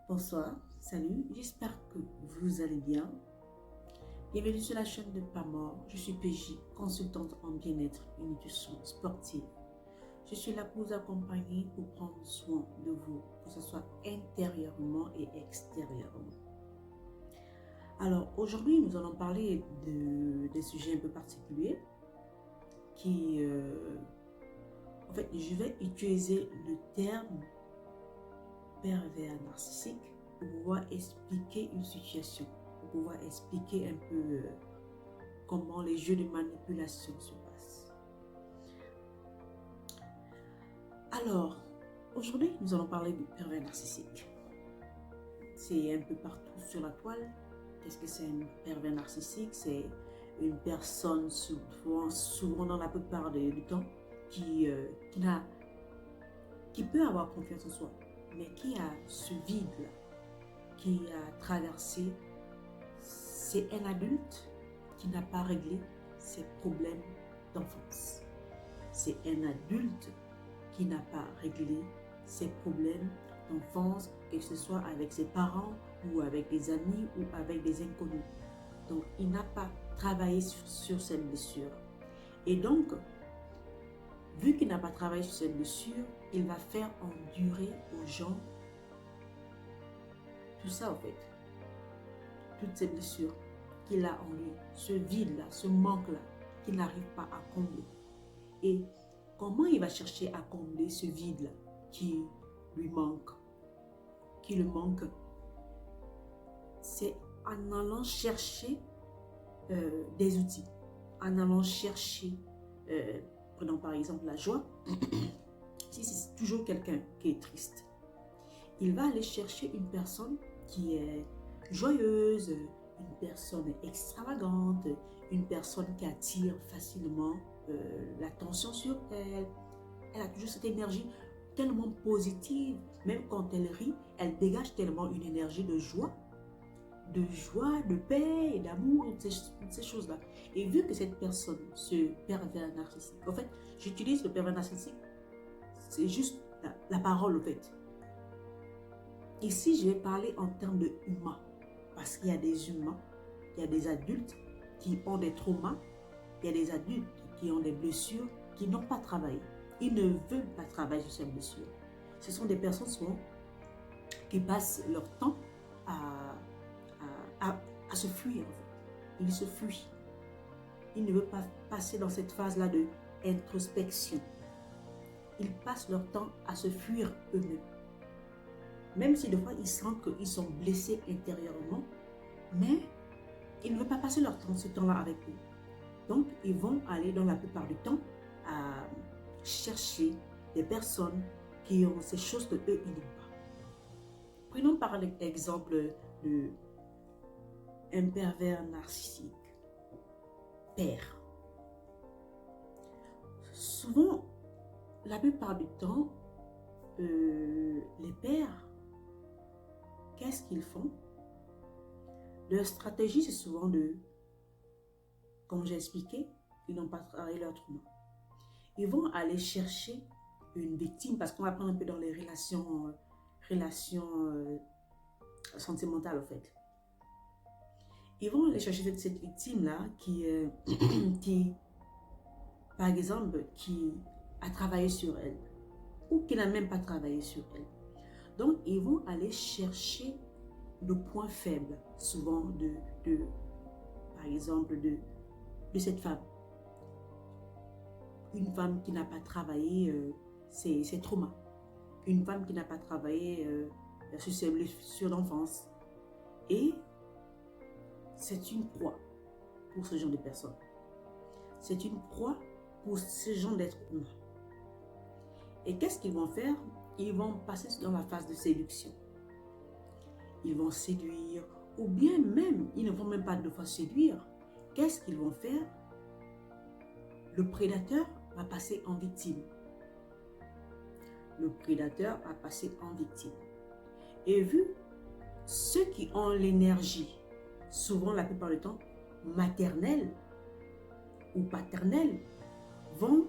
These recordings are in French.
Bonsoir, salut, j'espère que vous allez bien. Bienvenue sur la chaîne de Pas Mort. Je suis PJ, consultante en bien-être et nutrition sportive. Je suis là pour vous accompagner, pour prendre soin de vous, que ce soit intérieurement et extérieurement. Alors aujourd'hui, nous allons parler des sujets un peu particuliers qui, en fait, je vais utiliser le terme pervers narcissique pour pouvoir expliquer une situation, pour pouvoir expliquer un peu comment les jeux de manipulation se passent. Alors, aujourd'hui, nous allons parler du pervers narcissique. C'est un peu partout sur la toile. Qu'est-ce que c'est un pervers narcissique? C'est une personne, souvent dans la plupart du temps, qui peut avoir confiance en soi, mais qui a ce vide-là, qui a traversé. C'est un adulte qui n'a pas réglé ses problèmes d'enfance. C'est un adulte qui n'a pas réglé ses problèmes d'enfance, que ce soit avec ses parents ou avec des amis ou avec des inconnus. Donc, il n'a pas travaillé sur ses blessures. Et donc, vu qu'il n'a pas travaillé sur ses blessures, il va faire endurer aux gens tout ça, en fait. Toutes ces blessures qu'il a en lui, ce vide-là, ce manque-là, qu'il n'arrive pas à combler. Et comment il va chercher à combler ce vide-là qui lui manque, qui le manque? C'est en allant chercher des outils, en allant chercher, prenons par exemple la joie. Si c'est toujours quelqu'un qui est triste, il va aller chercher une personne qui est joyeuse, une personne extravagante, une personne qui attire facilement l'attention sur elle. Elle a toujours cette énergie tellement positive. Même quand elle rit, elle dégage tellement une énergie de joie, de paix et d'amour, toutes ces choses-là. Et vu que cette personne, ce pervers narcissique, en fait, j'utilise le pervers narcissique, c'est juste la parole, en fait. Ici, je vais parler en termes de humain, parce qu'il y a des humains, il y a des adultes qui ont des traumas, il y a des adultes qui ont des blessures, qui n'ont pas travaillé. Ils ne veulent pas travailler sur ces blessures. Ce sont des personnes souvent qui passent leur temps à se fuir, en fait. Ils se fuient. Ils ne veulent pas passer dans cette phase-là de introspection. Ils passent leur temps à se fuir eux-mêmes. Même si des fois ils sentent qu'ils sont blessés intérieurement, mais ils ne veulent pas passer ce temps-là avec eux. Donc, ils vont aller dans la plupart du temps à chercher des personnes qui ont ces choses que eux, ils n'ont pas. Prenons par exemple un pervers narcissique, père. Souvent, la plupart du temps, les pères, qu'est-ce qu'ils font? Leur stratégie, c'est souvent comme j'ai expliqué, ils n'ont pas travaillé leur trauma. Ils vont aller chercher une victime, parce qu'on va prendre un peu dans les relations sentimentales, en fait. Ils vont aller chercher cette victime-là qui, par exemple, qui a travaillé sur elle, ou qui n'a même pas travaillé sur elle. Donc, ils vont aller chercher le point faible, souvent, par exemple, de cette femme. Une femme qui n'a pas travaillé ses traumas. Une femme qui n'a pas travaillé sur ses blessures d'enfance. Et c'est une proie pour ce genre de personnes. C'est une proie pour ce genre d'êtres humains. Et qu'est-ce qu'ils vont faire? Ils vont passer dans la phase de séduction. Ils vont séduire, ou bien même, ils ne vont même pas devoir séduire. Qu'est-ce qu'ils vont faire? Le prédateur va passer en victime. Le prédateur va passer en victime. Et vu ceux qui ont l'énergie, souvent la plupart du temps, maternelle ou paternelle, vont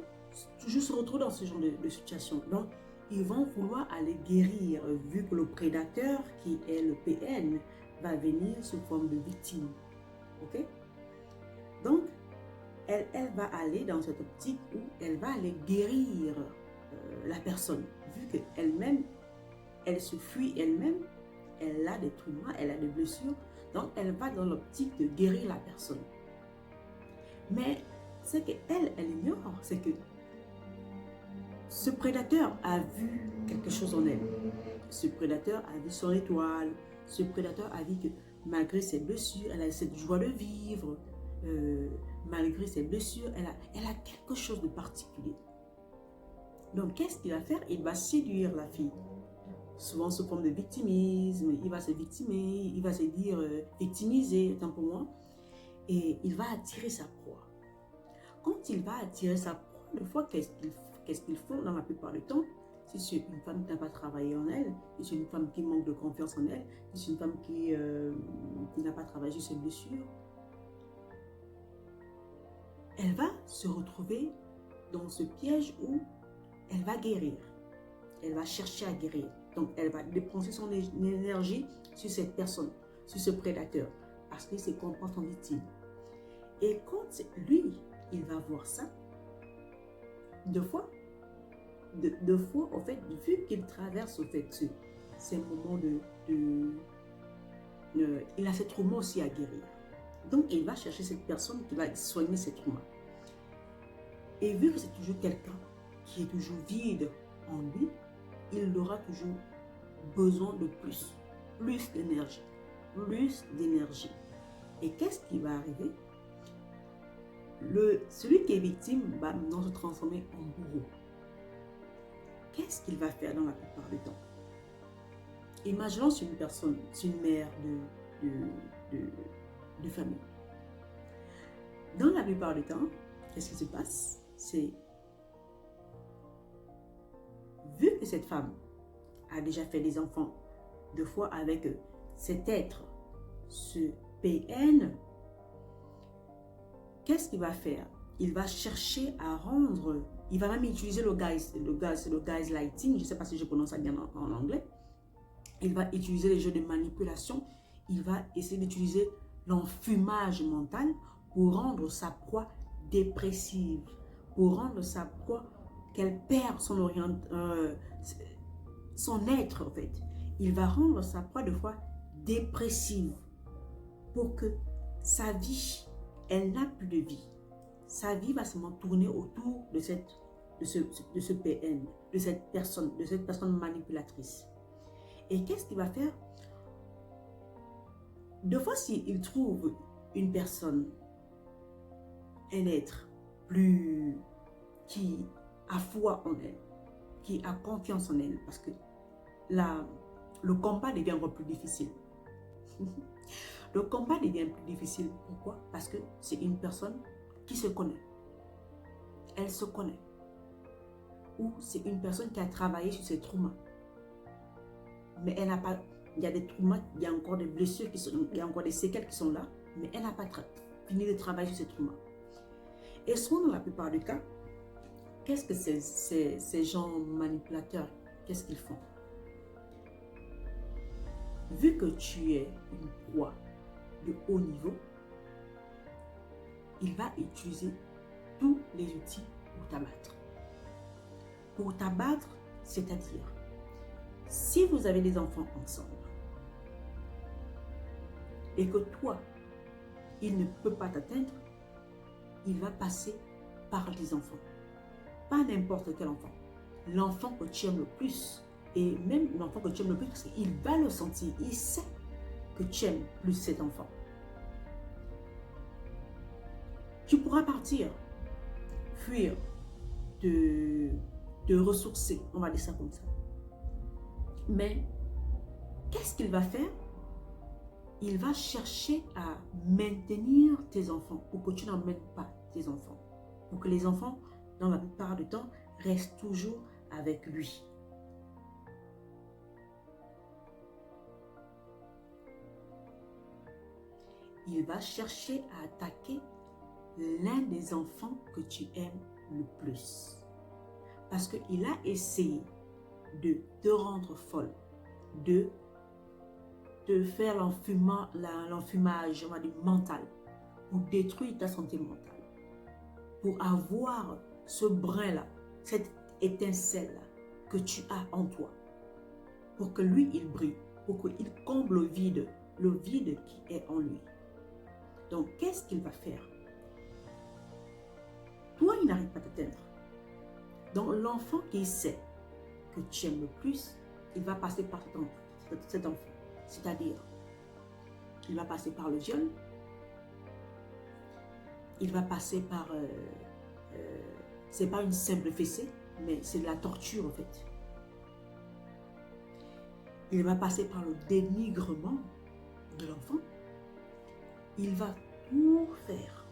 toujours se retrouver dans ce genre de situation. Donc, ils vont vouloir aller guérir, vu que le prédateur, qui est le PN, va venir sous forme de victime. Ok? Donc, elle va aller dans cette optique où elle va aller guérir la personne, vu qu'elle-même, elle se fuit elle-même, elle a des traumas, elle a des blessures, donc elle va dans l'optique de guérir la personne. Mais ce qu'elle, elle ignore, c'est que ce prédateur a vu quelque chose en elle. Ce prédateur a vu son étoile, ce prédateur a vu que malgré ses blessures, elle a cette joie de vivre, malgré ses blessures, elle a quelque chose de particulier. Donc, qu'est-ce qu'il va faire? Il va séduire la fille. Souvent sous forme de victimisme, il va se victimer, il va se dire victimiser, autant pour moi. Et il va attirer sa proie. Quand il va attirer sa proie, des fois, qu'est-ce qu'ils font dans la plupart du temps? Si c'est une femme qui n'a pas travaillé en elle, si c'est une femme qui manque de confiance en elle, si c'est une femme qui n'a pas travaillé sur ses blessures, elle va se retrouver dans ce piège où elle va guérir. Elle va chercher à guérir. Donc, elle va dépenser son énergie sur cette personne, sur ce prédateur, parce qu'il se comporte en victime. Et quand lui, il va voir ça, deux fois, en fait, vu qu'il traverse, en fait, ces moments il a ses traumas aussi à guérir. Donc, il va chercher cette personne qui va soigner ses traumas. Et vu que c'est toujours quelqu'un qui est toujours vide en lui, il aura toujours besoin de plus d'énergie, Et qu'est-ce qui va arriver? Celui qui est victime va maintenant se transformer en bourreau. Qu'est-ce qu'il va faire dans la plupart du temps? Imaginons c'est une personne, c'est une mère de famille. Dans la plupart du temps, qu'est-ce qui se passe? C'est, vu que cette femme a déjà fait des enfants, deux fois avec cet être, ce PN, qu'est-ce qu'il va faire? Il va chercher à rendre, il va même utiliser le gaslighting, je ne sais pas si je prononce ça bien en anglais. Il va utiliser les jeux de manipulation, il va essayer d'utiliser l'enfumage mental pour rendre sa proie dépressive, pour rendre sa proie qu'elle perd son être en fait. Il va rendre sa proie de fois dépressive pour que sa vie, elle n'a plus de vie. Sa vie va seulement tourner autour de ce PN, de cette personne manipulatrice. Et qu'est-ce qu'il va faire? Deux fois, s'il trouve une personne, un être qui a foi en elle, qui a confiance en elle, parce que le combat devient encore plus difficile. Le combat devient plus difficile. Pourquoi? Parce que c'est une personne qui se connaît. Elle se connaît. Ou c'est une personne qui a travaillé sur ses traumas. Mais elle n'a pas... Il y a des traumas, il y a encore des blessures, il y a encore des séquelles qui sont là, mais elle n'a pas fini de travailler sur ses traumas. Et souvent, dans la plupart des cas, qu'est-ce que ces gens manipulateurs, qu'est-ce qu'ils font? Vu que tu es une proie de haut niveau, il va utiliser tous les outils pour t'abattre. Pour t'abattre, c'est-à-dire, si vous avez des enfants ensemble, et que toi, il ne peut pas t'atteindre, il va passer par des enfants. Pas n'importe quel enfant. L'enfant que tu aimes le plus. Et même l'enfant que tu aimes le plus, parce qu'il va le sentir. Il sait que tu aimes plus cet enfant. Tu pourras partir, fuir, te ressourcer. On va dire ça comme ça. Mais, qu'est-ce qu'il va faire? Il va chercher à maintenir tes enfants pour que tu n'emmènes pas tes enfants. Pour que les enfants, dans la plupart du temps, restent toujours avec lui. Il va chercher à attaquer l'un des enfants que tu aimes le plus. Parce qu'il a essayé de te rendre folle, de te faire l'enfumage mental, pour détruire ta santé mentale, pour avoir ce brin-là, cette étincelle-là que tu as en toi, pour que lui, il brille, pour qu'il comble le vide qui est en lui. Donc, qu'est-ce qu'il va faire? Toi, il n'arrive pas à t'atteindre. Donc, l'enfant qui sait que tu aimes le plus, il va passer par cet enfant. C'est-à-dire, il va passer par le viol, il va passer par... c'est pas une simple fessée, mais c'est de la torture en fait. Il va passer par le dénigrement de l'enfant. Il va tout faire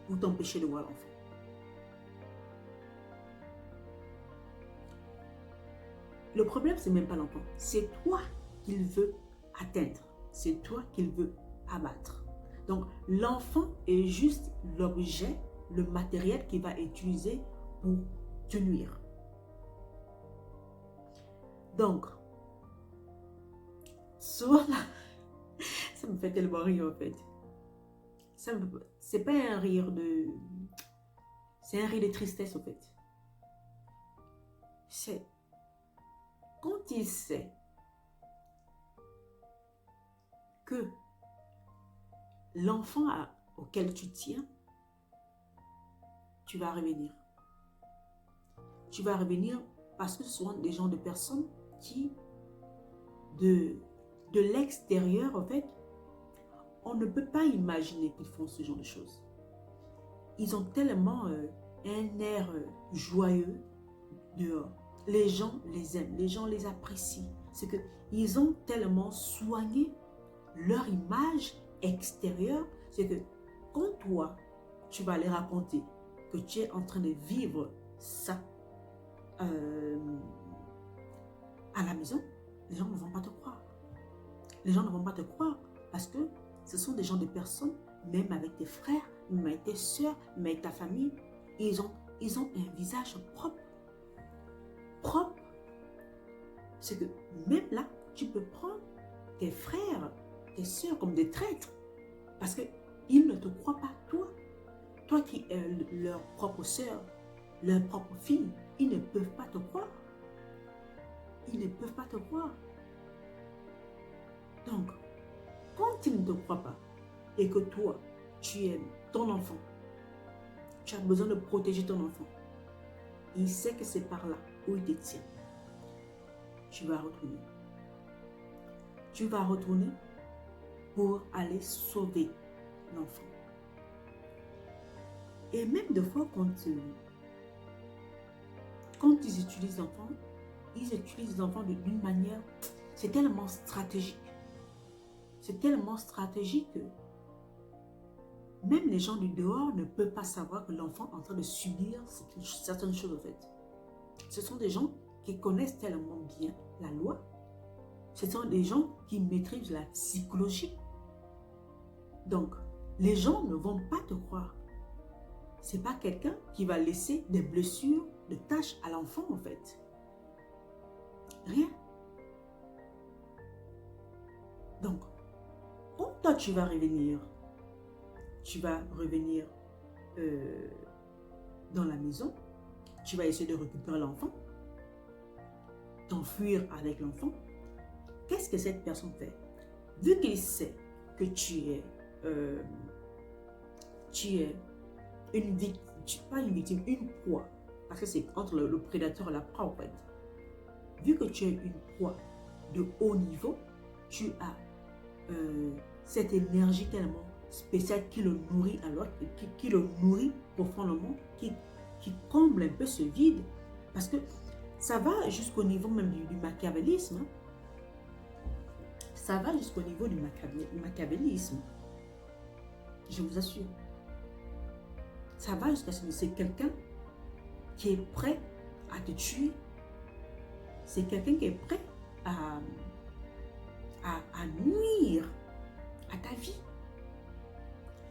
pour t'empêcher de voir l'enfant. Le problème, c'est même pas l'enfant. C'est toi qu'il veut atteindre. C'est toi qu'il veut abattre. Donc, l'enfant est juste l'objet, le matériel qu'il va utiliser pour te nuire. Donc, soit là, ça me fait tellement rire en fait. C'est pas un rire de... C'est un rire de tristesse en fait. C'est... Quand il sait que l'enfant auquel tu tiens, tu vas revenir. Tu vas revenir parce que ce sont des gens de personnes qui, de l'extérieur, en fait, on ne peut pas imaginer qu'ils font ce genre de choses. Ils ont tellement un air joyeux dehors. Les gens les aiment, les gens les apprécient. C'est qu'ils ont tellement soigné leur image extérieure. C'est que quand toi, tu vas les raconter que tu es en train de vivre ça à la maison, les gens ne vont pas te croire. Les gens ne vont pas te croire parce que ce sont des gens, des personnes, même avec tes frères, même avec tes soeurs, même avec ta famille, ils ont un visage propre. Propre. C'est que même là, tu peux prendre tes frères, tes soeurs comme des traîtres parce qu'ils ne te croient pas, toi. Toi qui es leur propre sœur, leur propre fille, ils ne peuvent pas te croire. Ils ne peuvent pas te croire. Donc, quand ils ne te croient pas et que toi, tu aimes ton enfant, tu as besoin de protéger ton enfant, il sait que c'est par là où il te tient. Tu vas retourner. Tu vas retourner pour aller sauver l'enfant. Et même des fois, quand ils utilisent l'enfant, ils utilisent l'enfant d'une manière, c'est tellement stratégique. C'est tellement stratégique que même les gens du dehors ne peuvent pas savoir que l'enfant est en train de subir certaines choses en fait. Ce sont des gens qui connaissent tellement bien la loi. Ce sont des gens qui maîtrisent la psychologie. Donc, les gens ne vont pas te croire. Ce n'est pas quelqu'un qui va laisser des blessures, des taches à l'enfant en fait. Rien. Donc, quand toi tu vas revenir dans la maison, tu vas essayer de récupérer l'enfant, t'enfuir avec l'enfant. Qu'est-ce que cette personne fait? Vu qu'il sait que tu es une victime, pas une victime, une proie, parce que c'est entre le prédateur et la proie en fait. Vu que tu es une proie de haut niveau, tu as cette énergie tellement spéciale qui le nourrit alors, qui le nourrit profondément, qui comble un peu ce vide, parce que ça va jusqu'au niveau même du machiavélisme. Hein. Ça va jusqu'au niveau du machiavélisme. Je vous assure. Ça va jusqu'à ce que c'est quelqu'un qui est prêt à te tuer. C'est quelqu'un qui est prêt à nuire à ta vie.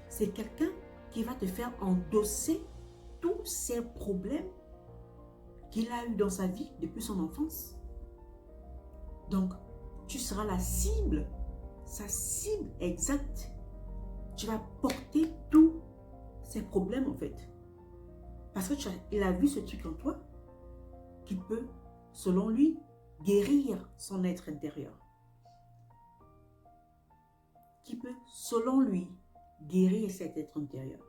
C'est quelqu'un qui va te faire endosser tous ces problèmes qu'il a eu dans sa vie depuis son enfance. Donc, tu seras la cible, sa cible exacte. Tu vas porter tous ses problèmes en fait. Parce qu'il a vu ce truc en toi qui peut, selon lui, guérir son être intérieur. Qui peut, selon lui, guérir cet être intérieur.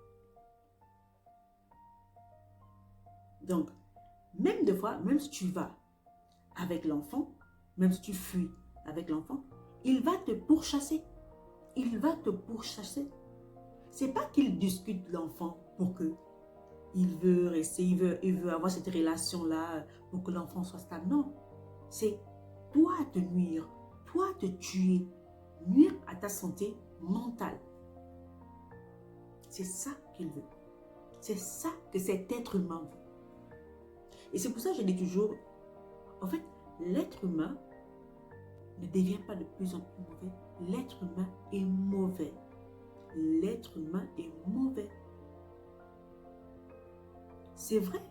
Donc, même des fois, même si tu vas avec l'enfant, même si tu fuis avec l'enfant, il va te pourchasser. Il va te pourchasser. C'est pas qu'il discute l'enfant pour que il veut rester, il veut avoir cette relation-là pour que l'enfant soit stable. Non, c'est toi te nuire, toi te tuer, nuire à ta santé mentale. C'est ça qu'il veut. C'est ça que cet être humain veut. Et c'est pour ça que je dis toujours, en fait, l'être humain ne devient pas de plus en plus mauvais. L'être humain est mauvais. L'être humain est mauvais. C'est vrai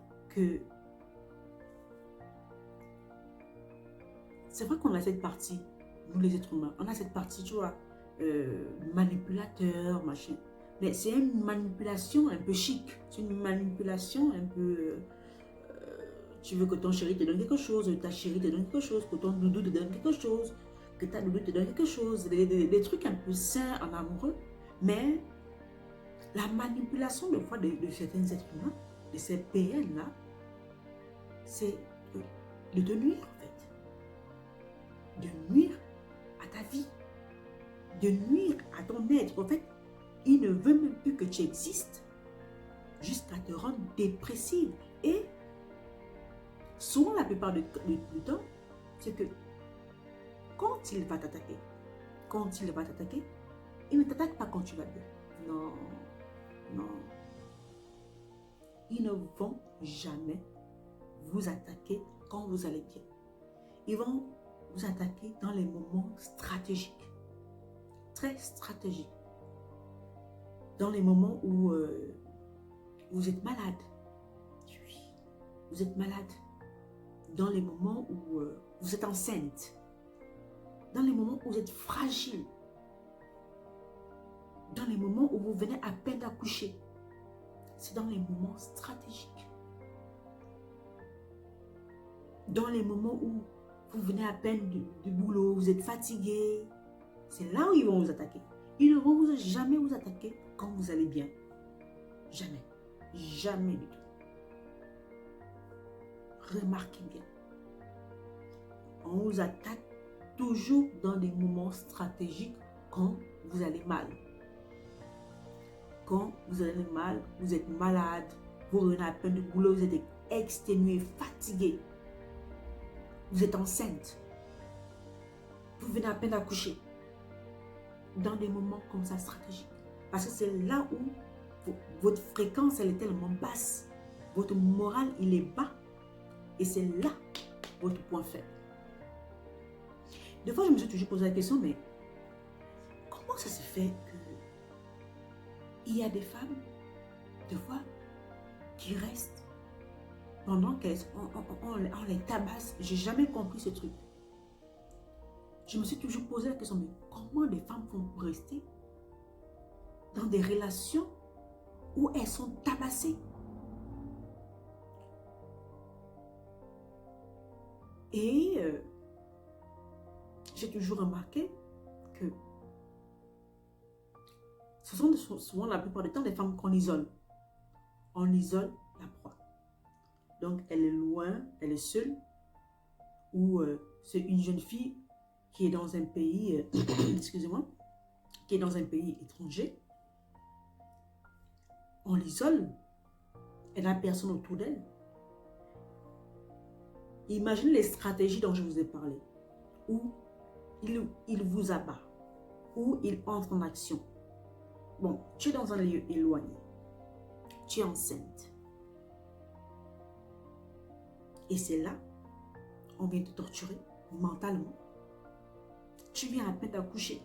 qu'on a cette partie, nous les êtres humains, on a cette partie, tu vois, manipulateur, machin. Mais c'est une manipulation un peu chic. C'est une manipulation un peu... tu veux que ton chéri te donne quelque chose, ta chérie te donne quelque chose, que ton doudou te donne quelque chose, que ta doudou te donne quelque chose. Des trucs un peu sains en amoureux. Mais la manipulation de fois de certains êtres humains, de ces PN-là, c'est de te nuire en fait. De nuire à ta vie. De nuire à ton être. En fait, il ne veut même plus que tu existes jusqu'à te rendre dépressive. Et souvent, la plupart du temps, c'est que quand il va t'attaquer, il ne t'attaque pas quand tu vas bien. Non, non. Ils ne vont jamais vous attaquer quand vous allez bien. Ils vont vous attaquer dans les moments stratégiques. Très stratégiques. Dans les moments où vous êtes malade. Oui, vous êtes malade. Dans les moments où vous êtes enceinte. Dans les moments où vous êtes fragile. Dans les moments où vous venez à peine d'accoucher. C'est dans les moments stratégiques. Dans les moments où vous venez à peine du boulot, vous êtes fatigué. C'est là où ils vont vous attaquer. Ils ne vont jamais vous attaquer quand vous allez bien. Jamais. Jamais du tout. Remarquez bien. On vous attaque toujours dans des moments stratégiques quand vous allez mal. Quand vous allez mal, vous êtes malade, vous revenez à peine du boulot, vous êtes exténué, fatigué. Vous êtes enceinte. Vous venez à peine d'accoucher. Dans des moments comme ça stratégiques. Parce que c'est là où votre fréquence, elle est tellement basse. Votre moral, il est bas. Et c'est là votre point faible. Des fois, je me suis toujours posé la question, mais comment ça se fait que il y a des femmes, des fois, qui restent pendant qu'on les tabasse. J'ai jamais compris ce truc. Je me suis toujours posé la question, mais comment des femmes font pour rester dans des relations où elles sont tabassées? Et j'ai toujours remarqué que ce sont souvent la plupart du temps des femmes qu'on isole. On isole la proie. Donc elle est loin, elle est seule. Ou c'est une jeune fille qui est dans un pays, excusez-moi, qui est dans un pays étranger. On l'isole. Elle n'a personne autour d'elle. Imaginez les stratégies dont je vous ai parlé. Où il vous abat. Où il entre en action. Bon, tu es dans un lieu éloigné. Tu es enceinte. Et c'est là, on vient te torturer mentalement. Tu viens à peine d'accoucher.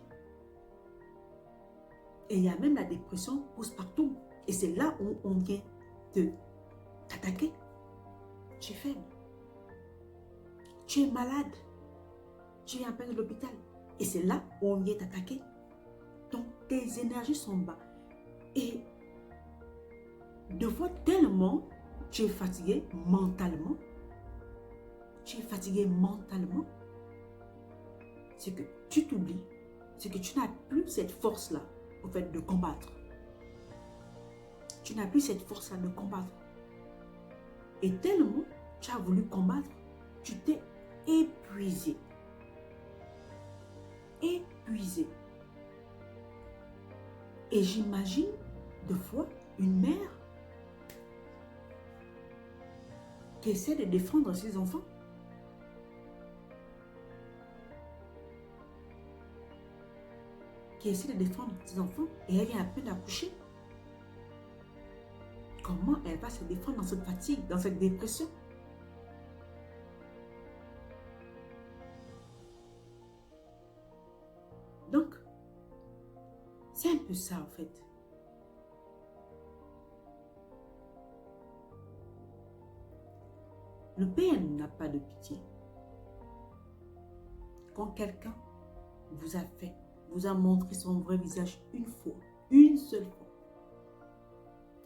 Et il y a même la dépression postpartum. Et c'est là où on vient t'attaquer. Tu es faible. Tu es malade. Tu viens à peine de l'hôpital. Et c'est là où on y est attaqué. Donc, tes énergies sont bas. Et deux fois, tellement tu es fatigué mentalement. Tu es fatigué mentalement. C'est que tu t'oublies. C'est que tu n'as plus cette force-là, au fait, de combattre. Tu n'as plus cette force-là de combattre. Et tellement tu as voulu combattre, tu t'es épuisé. Épuisé. Et j'imagine, deux fois, une mère qui essaie de défendre ses enfants. Qui essaie de défendre ses enfants et elle vient à peine d'accoucher. Comment elle va se défendre dans cette fatigue, dans cette dépression? Donc, c'est un peu ça en fait. Le Père n'a pas de pitié. Quand quelqu'un vous a fait, vous a montré son vrai visage une fois, une seule fois,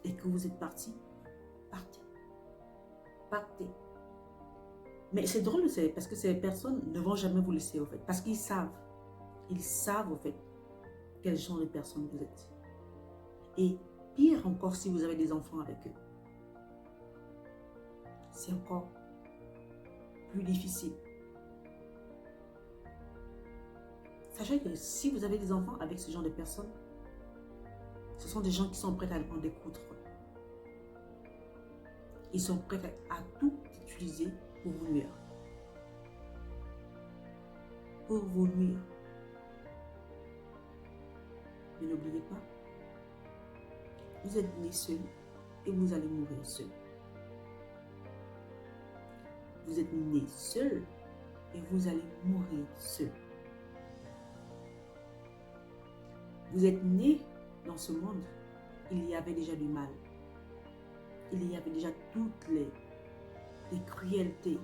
et que vous êtes parti, partez. Partez. Mais c'est drôle, parce que ces personnes ne vont jamais vous laisser, au fait. Parce qu'ils savent. Ils savent, au fait, quel genre de personne vous êtes. Et pire encore si vous avez des enfants avec eux. C'est encore plus difficile. Sachez que si vous avez des enfants avec ce genre de personnes, ce sont des gens qui sont prêts à en découdre. Ils sont prêts à tout utiliser pour vous nuire. Pour vous nuire. Mais n'oubliez pas, vous êtes né seul et vous allez mourir seul. Vous êtes né seul et vous allez mourir seul. Vous êtes né dans ce monde, il y avait déjà du mal. Il y avait déjà toutes les cruautés,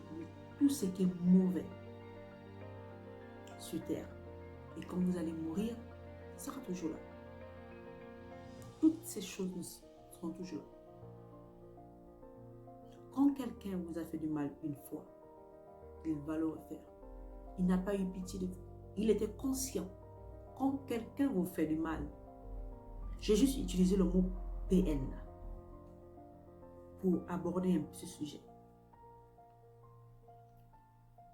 tout ce qui est mauvais sur terre. Et quand vous allez mourir, ça sera toujours là. Toutes ces choses seront toujours là. Quand quelqu'un vous a fait du mal une fois, il va le refaire. Il n'a pas eu pitié de vous. Il était conscient. Quand quelqu'un vous fait du mal, j'ai juste utilisé le mot PN pour aborder un peu ce sujet.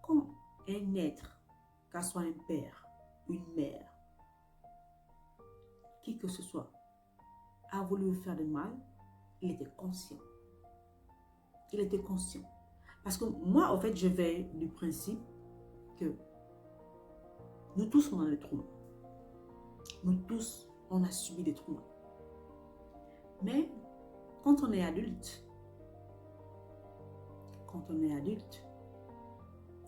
Quand un être, qu'à soit un père, une mère, qui que ce soit, a voulu vous faire du mal, il était conscient. Il était conscient. Parce que moi, en fait, je vais du principe que nous tous, on a des traumas. Nous tous, on a subi des traumas. Mais quand on est adulte,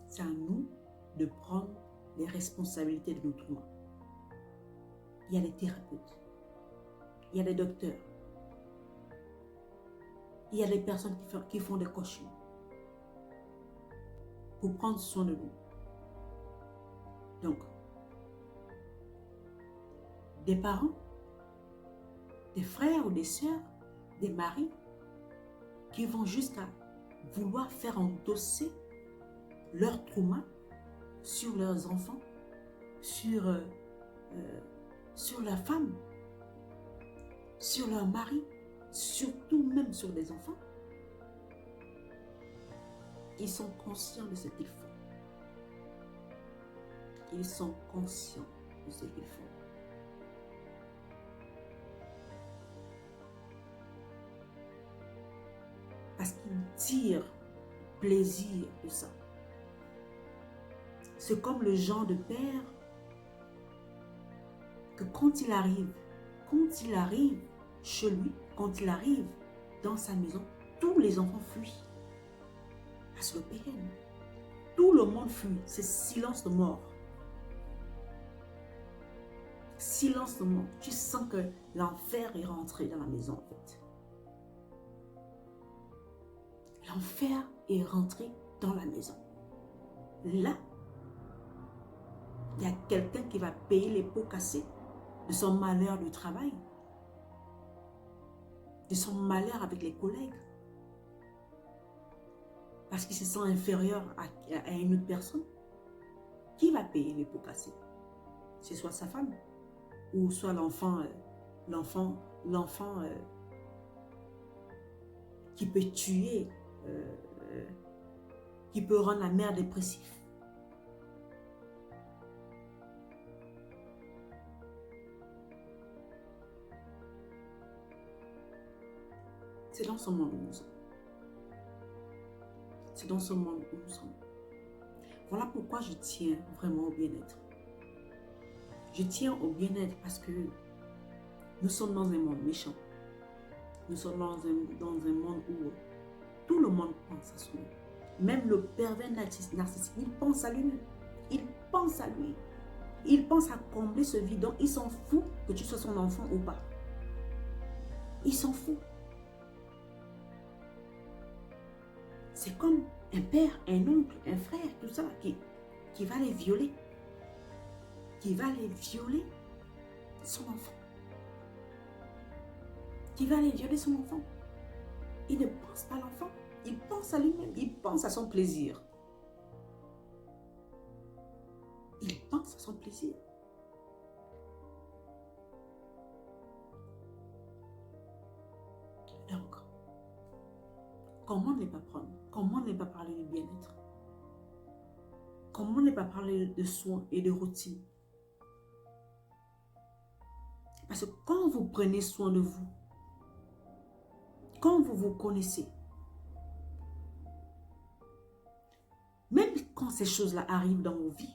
c'est à nous de prendre les responsabilités de nos traumas. Il y a des thérapeutes, il y a des docteurs, il y a des personnes qui font des coachings pour prendre soin de nous. Donc, des parents, des frères ou des sœurs, des maris qui vont jusqu'à vouloir faire endosser leur trauma sur leurs enfants, sur la femme, sur leur mari, surtout même sur les enfants. Ils sont conscients de ce qu'ils font. Ils sont conscients de ce qu'ils font. Parce qu'ils tirent plaisir de ça. C'est comme le genre de père que quand il arrive chez lui, quand il arrive dans sa maison, tous les enfants fuient. Parce que le père, tout le monde fuit. C'est silence de mort. Silence de mort. Tu sens que l'enfer est rentré dans la maison en fait. L'enfer est rentré dans la maison. là, il y a quelqu'un qui va payer les pots cassés de son malheur du travail, de son malheur avec les collègues, parce qu'il se sent inférieur à une autre personne. Qui va payer les pots cassés? C'est soit sa femme, ou soit l'enfant qui peut tuer, qui peut rendre la mère dépressive. C'est dans ce monde où nous sommes. C'est dans ce monde où nous sommes. Voilà pourquoi je tiens vraiment au bien-être. Je tiens au bien-être parce que nous sommes dans un monde méchant. Nous sommes dans un monde où tout le monde pense à soi. Même le pervers narcissique, il pense à lui-même. Il pense à lui. Il pense à combler ce vide. Donc, il s'en fout que tu sois son enfant ou pas. Il s'en fout. C'est comme un père, un oncle, un frère, tout ça, qui va les violer. Qui va les violer son enfant. Qui va aller violer son enfant. Il ne pense pas à l'enfant. Il pense à lui-même. Il pense à son plaisir. Il pense à son plaisir. Donc, comment ne pas prendre? Comment ne pas parler du bien-être? Comment ne pas parler de soins et de routine? Parce que quand vous prenez soin de vous, quand vous vous connaissez, même quand ces choses-là arrivent dans vos vies,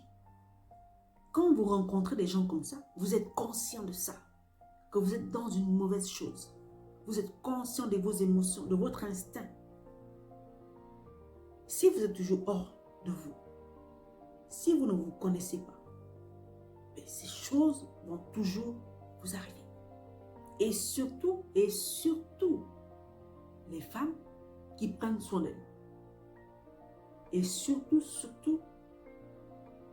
quand vous rencontrez des gens comme ça, vous êtes conscient de ça, que vous êtes dans une mauvaise chose. Vous êtes conscient de vos émotions, de votre instinct. Si vous êtes toujours hors de vous, si vous ne vous connaissez pas, ces choses vont toujours vous arriver. Et surtout, les femmes qui prennent soin d'elles. Et surtout,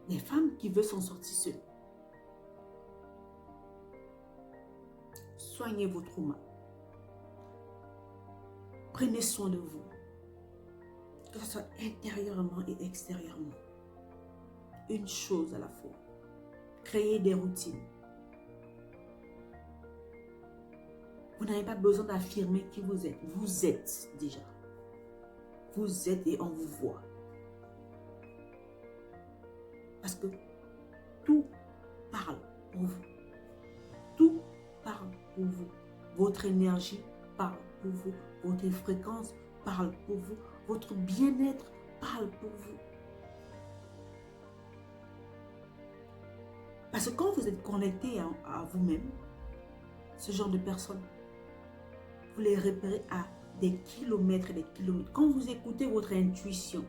les femmes qui veulent s'en sortir seules. Soignez vos traumas. Prenez soin de vous. Que ce soit intérieurement et extérieurement. Une chose à la fois. Créez des routines. Vous n'avez pas besoin d'affirmer qui vous êtes. Vous êtes déjà. Vous êtes et on vous voit. Parce que tout parle pour vous. Tout parle pour vous. Votre énergie parle pour vous. Votre fréquence parle pour vous. Votre bien-être parle pour vous. Parce que quand vous êtes connecté à vous-même, ce genre de personnes, vous les repérez à des kilomètres et des kilomètres. Quand vous écoutez votre intuition,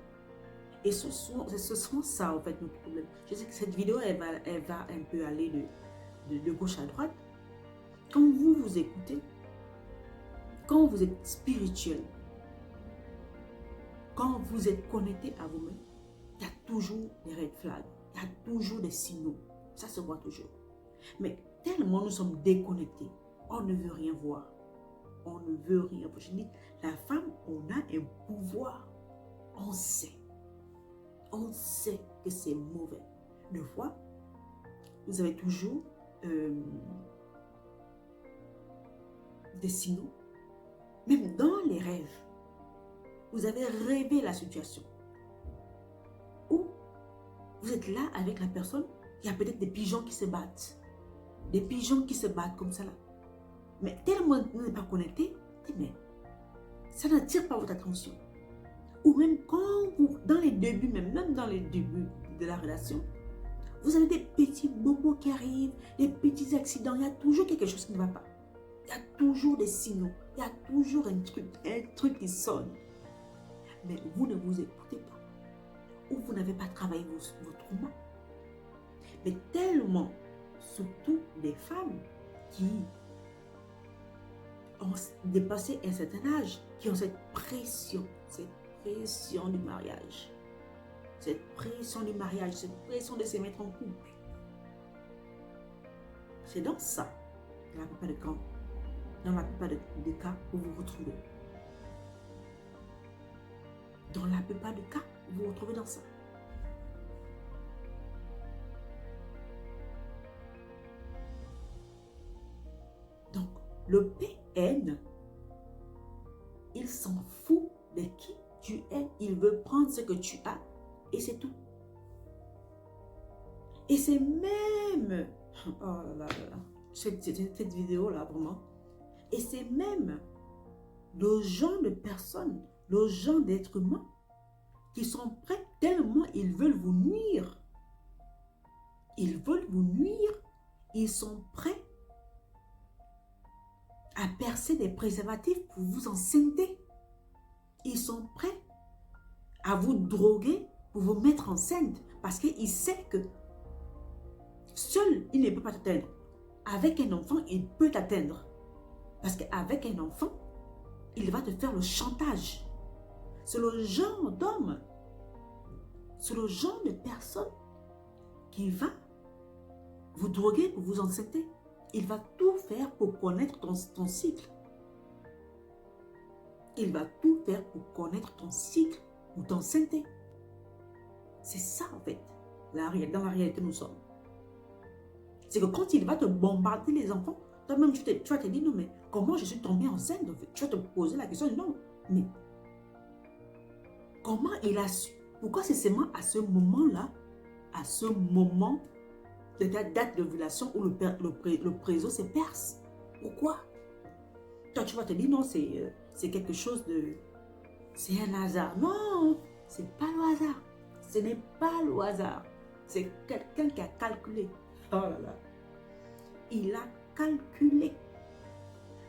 et ce sont ça en fait notre problème. Je sais que cette vidéo, elle va un peu aller de gauche à droite. Quand vous vous écoutez, quand vous êtes spirituel, quand vous êtes connecté à vous-même, il y a toujours des red flags, il y a toujours des signaux. Ça se voit toujours. Mais tellement nous sommes déconnectés, on ne veut rien voir. On ne veut rien. Je dis, la femme, on a un pouvoir. On sait. On sait que c'est mauvais. Une fois, vous avez toujours des signaux. Même dans les rêves, vous avez rêvé la situation. Ou vous êtes là avec la personne, il y a peut-être des pigeons qui se battent. Des pigeons qui se battent comme ça là. Mais tellement vous n'êtes pas connecté, mais ça n'attire pas votre attention. Ou même quand vous, dans les débuts, même dans les débuts de la relation, vous avez des petits bobos qui arrivent, des petits accidents, il y a toujours quelque chose qui ne va pas. Il y a toujours des signaux, il y a toujours un truc qui sonne. Mais vous ne vous écoutez pas. Ou vous n'avez pas travaillé vos traumas. Mais tellement, surtout des femmes qui ont dépassé un certain âge, qui ont cette pression du mariage. cette pression du mariage, cette pression de se mettre en couple. C'est dans ça, dans la plupart des cas, vous vous retrouvez. Dans la plupart des cas, vous vous retrouvez dans ça. Donc, le PN, il s'en fout de qui tu es. Il veut prendre ce que tu as et c'est tout. Et c'est même... Oh là là là là. Cette vidéo-là, vraiment. Et c'est même le genre de personnes, le genre d'êtres humains qui sont prêts tellement ils veulent vous nuire. Ils veulent vous nuire. Ils sont prêts à percer des préservatifs pour vous enceinter. Ils sont prêts à vous droguer pour vous mettre enceinte parce qu'ils savent que seul, il ne peut pas t'atteindre. Avec un enfant, il peut t'atteindre. Parce qu'avec un enfant, il va te faire le chantage. C'est le genre d'homme, c'est le genre de personne qui va vous droguer pour vous enceinter. Il va tout faire pour connaître ton cycle. Il va tout faire pour connaître ton cycle ou t'enceinte. C'est ça en fait, dans la réalité nous sommes. C'est que quand il va te bombarder les enfants, toi-même tu vas te dire non mais comment je suis tombée enceinte? Tu vas te poser la question, non mais comment il a su? Pourquoi c'est seulement à ce moment-là, à ce moment de ta date d'ovulation où le préso se perce? Pourquoi? Toi tu vas te dire non c'est quelque chose de... C'est un hasard. Non, c'est pas le hasard. Ce n'est pas le hasard. C'est quelqu'un qui a calculé. Oh là là. Il a calculé.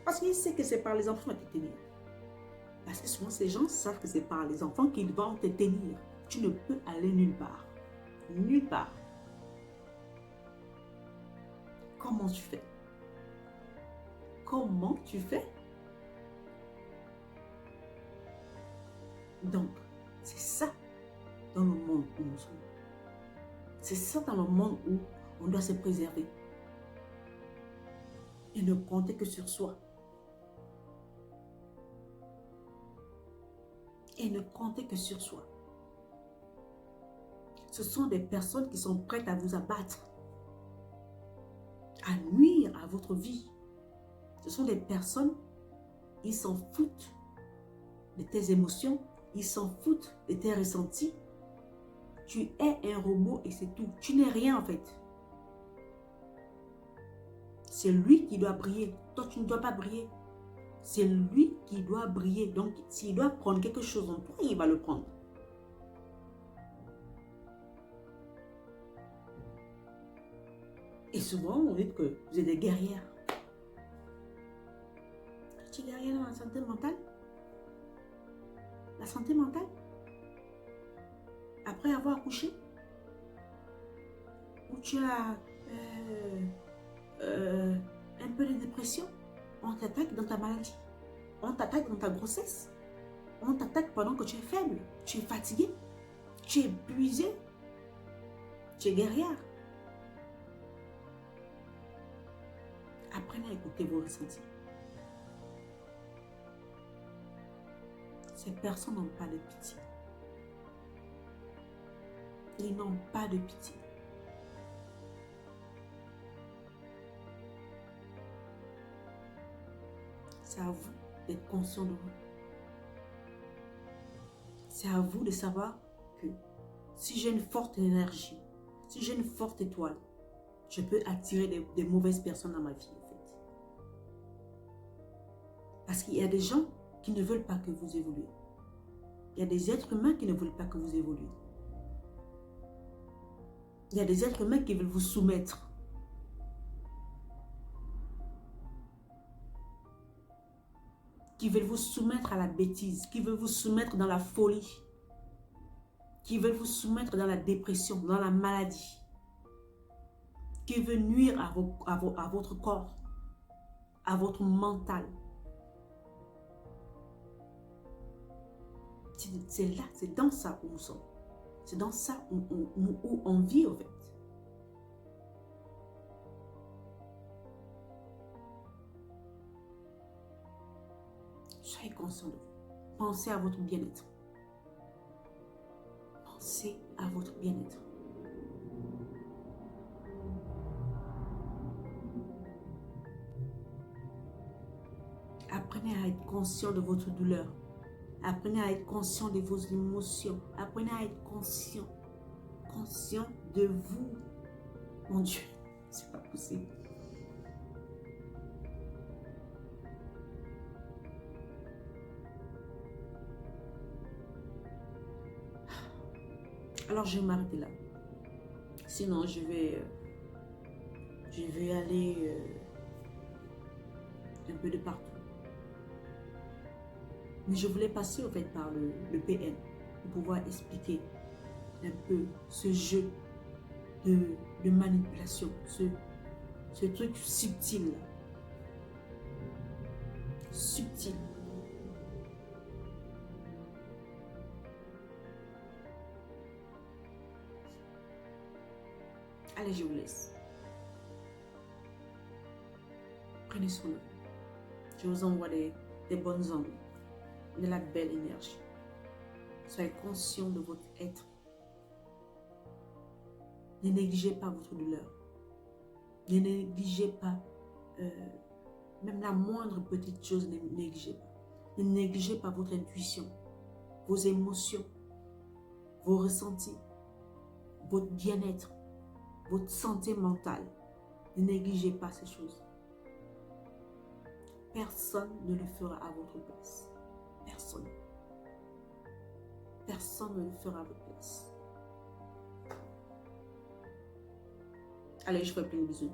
Parce qu'il sait que c'est par les enfants qu'il va te tenir. Parce que souvent, ces gens savent que c'est par les enfants qu'ils vont te tenir. Tu ne peux aller nulle part. Nulle part. Comment tu fais? Comment tu fais? Donc, c'est ça dans le monde où nous sommes. C'est ça dans le monde où on doit se préserver. Et ne compter que sur soi. Et ne compter que sur soi. Ce sont des personnes qui sont prêtes à vous abattre, à nuire à votre vie. Ce sont des personnes, ils s'en foutent de tes émotions, ils s'en foutent de tes ressentis. Tu es un robot et c'est tout. Tu n'es rien en fait. C'est lui qui doit briller. Toi, tu ne dois pas briller. C'est lui qui doit briller. Donc, s'il doit prendre quelque chose en toi, il va le prendre. Et souvent, on dit que vous êtes des guerrières. Tu es guerrière dans la santé mentale? La santé mentale? Après avoir accouché? Ou tu as un peu de dépression? On t'attaque dans ta maladie. On t'attaque dans ta grossesse. On t'attaque pendant que tu es faible. Tu es fatigué. Tu es épuisé. Tu es guerrière. Apprenez à écouter vos ressentis. Ces personnes n'ont pas de pitié. Ils n'ont pas de pitié. C'est à vous d'être conscient de vous. C'est à vous de savoir que si j'ai une forte énergie, si j'ai une forte étoile, je peux attirer des mauvaises personnes dans ma vie, en fait. Parce qu'il y a des gens qui ne veulent pas que vous évoluez. Il y a des êtres humains qui ne veulent pas que vous évoluez. Il y a des êtres humains qui veulent vous soumettre. Qui veulent vous soumettre à la bêtise, qui veulent vous soumettre dans la folie, qui veulent vous soumettre dans la dépression, dans la maladie, qui veulent nuire à votre corps, à votre mental. C'est là, c'est dans ça où nous sommes. C'est dans ça où on vit, en fait. Soyez conscient de vous. Pensez à votre bien-être. Pensez à votre bien-être. Apprenez à être conscient de votre douleur. Apprenez à être conscient de vos émotions. Apprenez à être conscient de vous. Mon Dieu, c'est pas possible. Alors, je vais m'arrêter là. Sinon, je vais aller un peu de partout. Mais je voulais passer, en fait, par le PN pour pouvoir expliquer un peu ce jeu de manipulation, ce truc subtil là. Subtil. Allez, je vous laisse. Prenez soin de vous. Je vous envoie des bonnes ondes, de la belle énergie. Soyez conscient de votre être. Ne négligez pas votre douleur. Ne négligez pas même la moindre petite chose, ne négligez pas. Ne négligez pas votre intuition, vos émotions, vos ressentis, votre bien-être, votre santé mentale. Ne négligez pas ces choses. Personne ne le fera à votre place. Personne. Personne ne le fera à votre place. Allez, je vous fais plein de bisous.